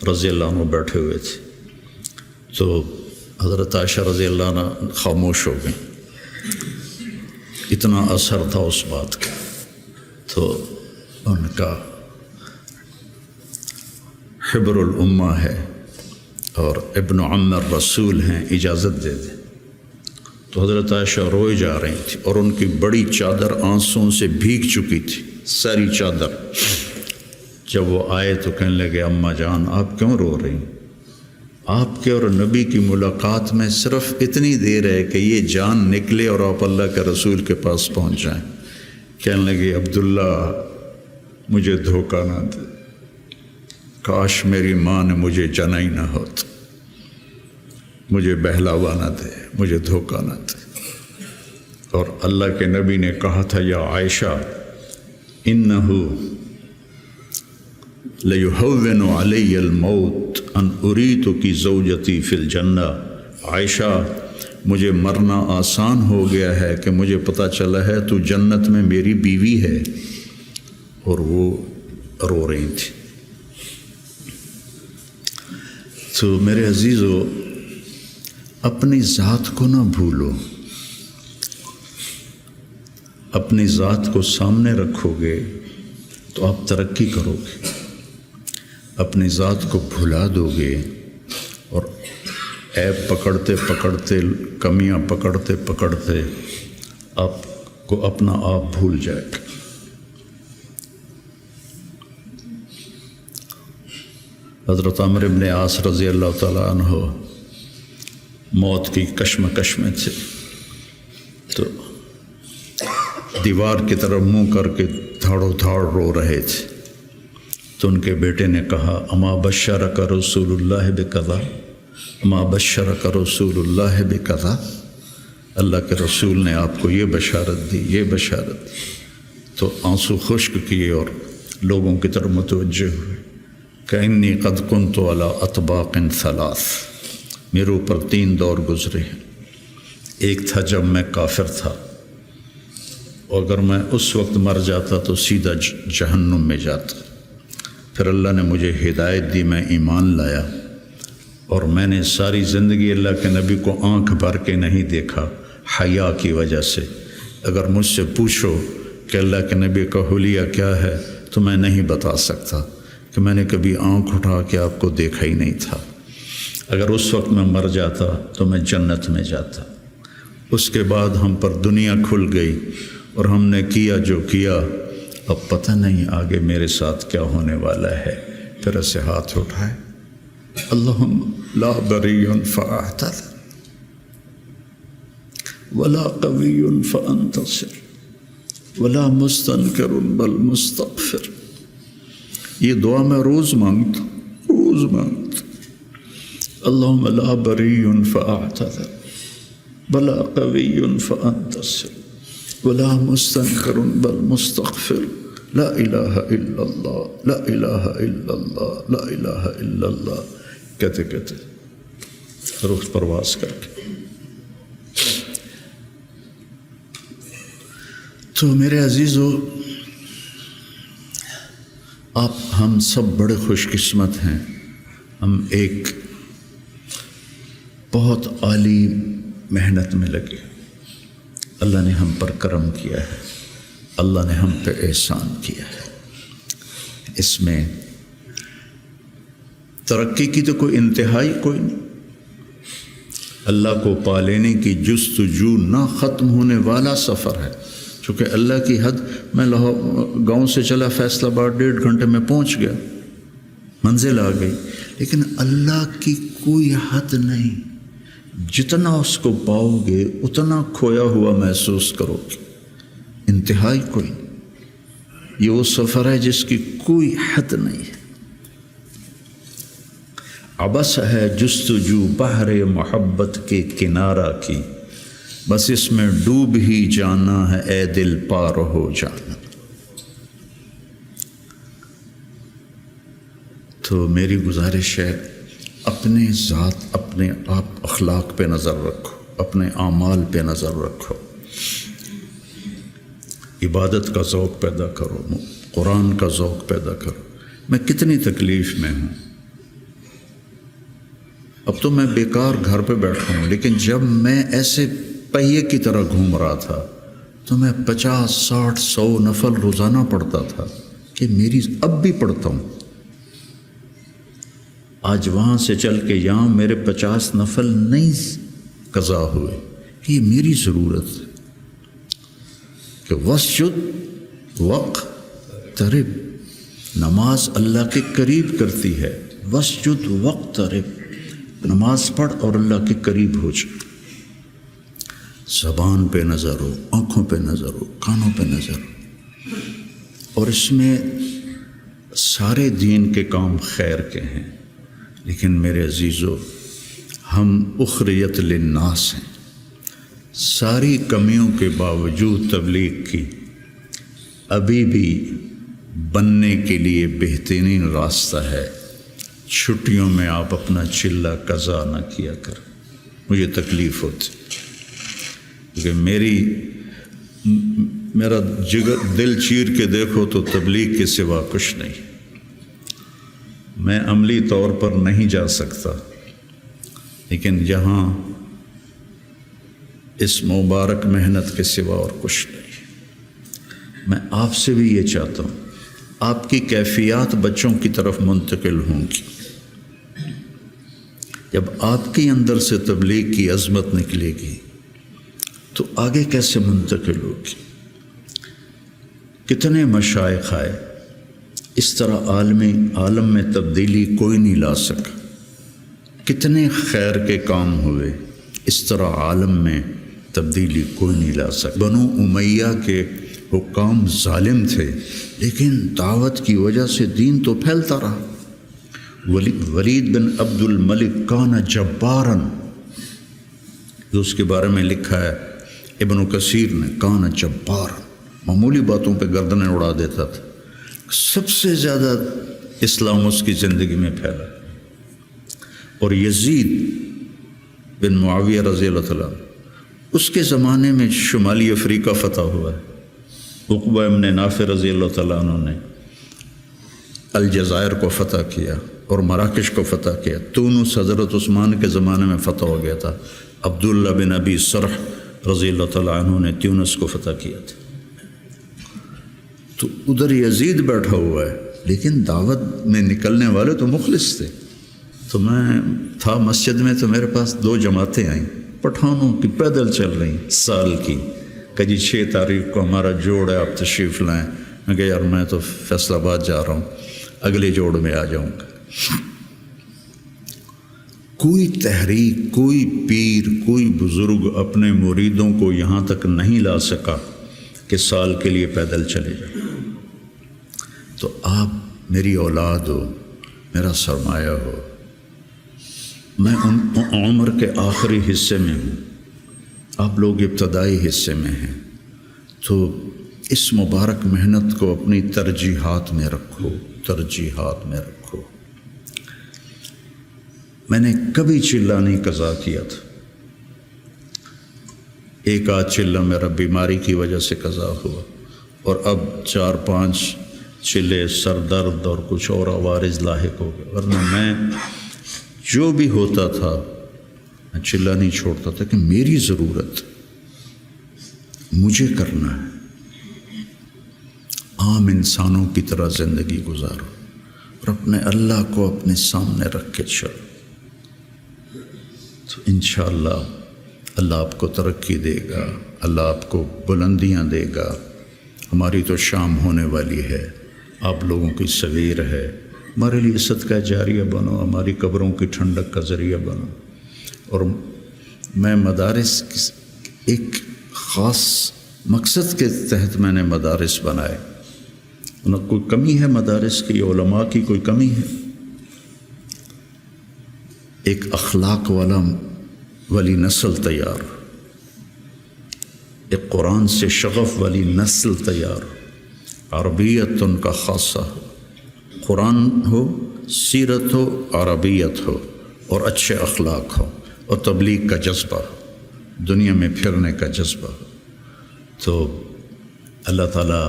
رضی اللہ عنہ بیٹھے ہوئے تھے، تو حضرت عائشہ رضی اللہ عنہ خاموش ہو گئیں، اتنا اثر تھا اس بات کا۔ تو ان کا حبر الامہ ہے اور ابن عم الرسول ہیں، اجازت دے دیں۔ تو حضرت عائشہ روئے جا رہی تھی اور ان کی بڑی چادر آنسوں سے بھیگ چکی تھی، ساری چادر۔ جب وہ آئے تو کہنے لگے اماں جان آپ کیوں رو رہی؟ آپ کے اور نبی کی ملاقات میں صرف اتنی دیر ہے کہ یہ جان نکلے اور آپ اللہ کے رسول کے پاس پہنچ جائیں۔ کہنے لگے عبداللہ مجھے دھوکہ نہ دے، کاش میری ماں نے مجھے جنا ہی نہ ہوتا، مجھے بہلاوا نہ دے، مجھے دھوکہ نہ دے۔ اور اللہ کے نبی نے کہا تھا یا عائشہ انہو لیہون علی الموت ان اریتک زوجتی فی الجنہ، عائشہ مجھے مرنا آسان ہو گیا ہے کہ مجھے پتہ چلا ہے تو جنت میں میری بیوی ہے۔ اور وہ رو رہی تھی۔ تو میرے عزیزو اپنی ذات کو نہ بھولو، اپنی ذات کو سامنے رکھو گے تو آپ ترقی کرو گے، اپنی ذات کو بھلا دو گے اور عیب پکڑتے پکڑتے، کمیاں پکڑتے پکڑتے آپ کو اپنا آپ بھول جائے گا۔ حضرت عمرو بن عاص رضی اللہ تعالیٰ عنہ موت کی کشمکش میں تھے، تو دیوار کی طرف منہ کر کے دھاڑو دھاڑ رو رہے تھے، تو ان کے بیٹے نے کہا اما بشرک رسول اللہ بکذا، اما بشرک رسول اللہ بکذا، اللہ کے رسول نے آپ کو یہ بشارت دی، یہ بشارت دی، تو آنسو خشک کیے اور لوگوں کی طرف متوجہ ہوئے کہ انی قد کنت علی اطباق ثلاث، میرے اوپر 3 دور گزرے ہیں۔ ایک تھا جب میں کافر تھا، اور اگر میں اس وقت مر جاتا تو سیدھا جہنم میں جاتا۔ پھر اللہ نے مجھے ہدایت دی، میں ایمان لایا، اور میں نے ساری زندگی اللہ کے نبی کو آنکھ بھر کے نہیں دیکھا حیا کی وجہ سے۔ اگر مجھ سے پوچھو کہ اللہ کے نبی کا حلیہ کیا ہے تو میں نہیں بتا سکتا کہ میں نے کبھی آنکھ اٹھا کے آپ کو دیکھا ہی نہیں تھا۔ اگر اس وقت میں مر جاتا تو میں جنت میں جاتا۔ اس کے بعد ہم پر دنیا کھل گئی اور ہم نے کیا جو کیا، اب پتہ نہیں آگے میرے ساتھ کیا ہونے والا ہے۔ پھر ایسے ہاتھ اٹھائے، اللہم لا بری فاعتذر ولا قوی فانتصر ولا مستنکر بل مستغفر۔ یہ دعا میں روز مانگتا ہوں۔ اللہم لا بری فاعتذر ولا قوی فانتصر ولا مستنکر بل مستغفر، لا الہ الا اللہ، لا الہ الا اللہ، لا الہ الا اللہ کہتے کہتے روح پرواز کر کے۔ تو میرے عزیزو، ہم سب بڑے خوش قسمت ہیں، ہم ایک بہت عالی محنت میں لگے۔ اللہ نے ہم پر کرم کیا ہے، اللہ نے ہم پہ احسان کیا ہے۔ اس میں ترقی کی تو کوئی انتہائی کوئی نہیں۔ اللہ کو پا لینے کی جستجو نہ ختم ہونے والا سفر ہے۔ چونکہ اللہ کی حد، میں گاؤں سے چلا فیصل آباد 1.5 گھنٹے میں پہنچ گیا، منزل آ گئی، لیکن اللہ کی کوئی حد نہیں۔ جتنا اس کو پاؤ گے اتنا کھویا ہوا محسوس کرو گے، انتہائی کوئی نہیں۔ یہ وہ سفر ہے جس کی کوئی حد نہیں ہے۔ عبث ہے جستجو بحر محبت کے کنارہ کی، بس اس میں ڈوب ہی جانا ہے اے دل پار ہو جانا۔ تو میری گزارش ہے، اپنے ذات، اپنے آپ اخلاق پہ نظر رکھو، اپنے اعمال پہ نظر رکھو، عبادت کا ذوق پیدا کرو، قرآن کا ذوق پیدا کرو۔ میں کتنی تکلیف میں ہوں، اب تو میں بیکار گھر پہ بیٹھا ہوں، لیکن جب میں ایسے پہیے کی طرح گھوم رہا تھا تو میں 50 60 100 نفل روزانہ پڑھتا تھا، کہ میری اب بھی پڑھتا ہوں۔ آج وہاں سے چل کے یہاں میرے 50 نفل نہیں قضا ہوئے، کہ یہ میری ضرورت ہے کہ وسجد وقترب، نماز اللہ کے قریب کرتی ہے۔ وسجد وقترب، نماز پڑھ اور اللہ کے قریب ہو جائے۔ زبان پہ نظر ہو، آنکھوں پہ نظر ہو، کانوں پہ نظر ہو، اور اس میں سارے دین کے کام خیر کے ہیں، لیکن میرے عزیزو، ہم اخریت للناس ہیں۔ ساری کمیوں کے باوجود تبلیغ کی، ابھی بھی بننے کے لیے بہترین راستہ ہے۔ چھٹیوں میں آپ اپنا چلہ قضا نہ کیا کر، مجھے تکلیف ہوتی، کیونکہ میرا جگر دل چیر کے دیکھو تو تبلیغ کے سوا کچھ نہیں۔ میں عملی طور پر نہیں جا سکتا، لیکن یہاں اس مبارک محنت کے سوا اور کچھ نہیں۔ میں آپ سے بھی یہ چاہتا ہوں، آپ کی کیفیات بچوں کی طرف منتقل ہوں گی۔ جب آپ کے اندر سے تبلیغ کی عظمت نکلے گی تو آگے کیسے منتقل ہوگی؟ کتنے مشائخ آئے، اس طرح عالم میں تبدیلی کوئی نہیں لا سکا۔ کتنے خیر کے کام ہوئے، اس طرح عالم میں تبدیلی کوئی نہیں لا سکا۔ بنو امیہ کے حکام ظالم تھے، لیکن دعوت کی وجہ سے دین تو پھیلتا رہا۔ ولید بن عبد الملک کان جباراً، جو اس کے بارے میں لکھا ہے ابن کثیر نے کان جبار، معمولی باتوں پہ گردنیں اڑا دیتا تھا، سب سے زیادہ اسلام اس کی زندگی میں پھیلا۔ اور یزید بن معاویہ رضی اللہ تعالیٰ، اس کے زمانے میں شمالی افریقہ فتح ہوا ہے۔ عقبہ ابن نافع رضی اللہ تعالیٰ عنہ نے الجزائر کو فتح کیا اور مراکش کو فتح کیا۔ تونس حضرت عثمان کے زمانے میں فتح ہو گیا تھا۔ عبداللہ بن ابی سرح رضی اللہ تعالیٰ عنہ نے تونس کو فتح کیا تھا۔ تو ادھر یزید بیٹھا ہوا ہے، لیکن دعوت میں نکلنے والے تو مخلص تھے۔ تو میں تھا مسجد میں، تو میرے پاس 2 جماعتیں آئیں پٹھانوں کی، پیدل چل رہی سال کی، کہ جی 6 تاریخ کو ہمارا جوڑ ہے، آپ تشریف لائیں۔ میں کہا یار میں تو فیصل آباد جا رہا ہوں، اگلے جوڑ میں آ جاؤں گا۔ کوئی تحریک، کوئی پیر، کوئی بزرگ اپنے مریدوں کو یہاں تک نہیں لا سکا کہ سال کے لیے پیدل چلے جائیں۔ تو آپ میری اولاد ہو، میرا سرمایہ ہو، میں ان عمر کے آخری حصے میں ہوں، آپ لوگ ابتدائی حصے میں ہیں، تو اس مبارک محنت کو اپنی ترجیحات میں رکھو، ترجیحات میں رکھو۔ میں نے کبھی چلہ نہیں قضا کیا تھا، ایک آدھ چلہ میرا بیماری کی وجہ سے قضا ہوا، اور اب 4-5 چلے سر درد اور کچھ اور عوارض لاحق ہو گئے، ورنہ میں جو بھی ہوتا تھا میں چلہ نہیں چھوڑتا تھا کہ میری ضرورت مجھے کرنا ہے۔ عام انسانوں کی طرح زندگی گزارو اور اپنے اللہ کو اپنے سامنے رکھ کے چلو، تو انشاءاللہ اللہ آپ کو ترقی دے گا، اللہ آپ کو بلندیاں دے گا۔ ہماری تو شام ہونے والی ہے، آپ لوگوں کی صغیر ہے، ہمارے لیے صدقہ جاریہ بنو، ہماری قبروں کی ٹھنڈک کا ذریعہ بنو۔ اور میں مدارس ایک خاص مقصد کے تحت میں نے مدارس بنائے، نہ کوئی کمی ہے مدارس کی، علماء کی کوئی کمی ہے، ایک اخلاق والی نسل تیار، ایک قرآن سے شغف والی نسل تیار، عربیت ان کا خاصہ ہو، قرآن ہو، سیرت ہو، عربیت ہو، اور اچھے اخلاق ہو، اور تبلیغ کا جذبہ ہو، دنیا میں پھرنے کا جذبہ ہو۔ تو اللہ تعالیٰ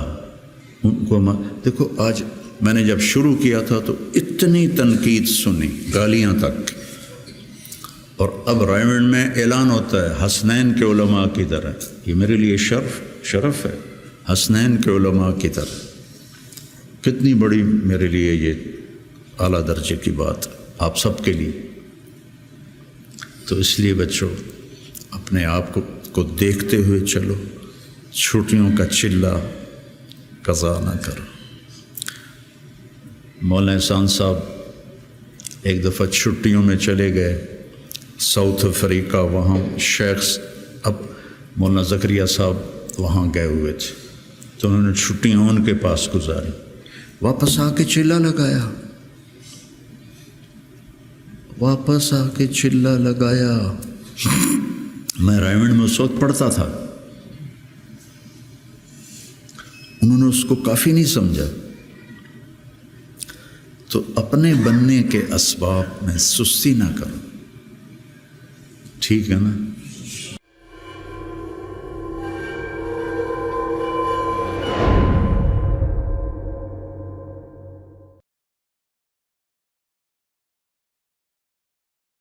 ان کو دیکھو، آج میں نے جب شروع کیا تھا تو اتنی تنقید سنی، گالیاں تک، اور اب رائمنڈ میں اعلان ہوتا ہے حسنین کے علماء کی طرح۔ یہ میرے لیے شرف ہے، حسنین کے علماء کی طرح، کتنی بڑی میرے لیے یہ اعلیٰ درجے کی بات آپ سب کے لیے۔ تو اس لیے بچوں اپنے آپ کو دیکھتے ہوئے چلو، چھٹیوں کا چلہ قضا نہ کرو۔ مولانا احسان صاحب ایک دفعہ چھٹیوں میں چلے گئے ساؤتھ افریقہ، وہاں شیخ اب مولانا زکریا صاحب وہاں گئے ہوئے تھے، تو انہوں نے چھٹیاں ان کے پاس گزاری، واپس آ کے چلہ لگایا، واپس آ کے چلہ لگایا۔ میں رائمنڈ میں اس وقت پڑھتا تھا، انہوں نے اس کو کافی نہیں سمجھا۔ تو اپنے بننے کے اسباب میں سستی نہ کرو، ٹھیک ہے نا؟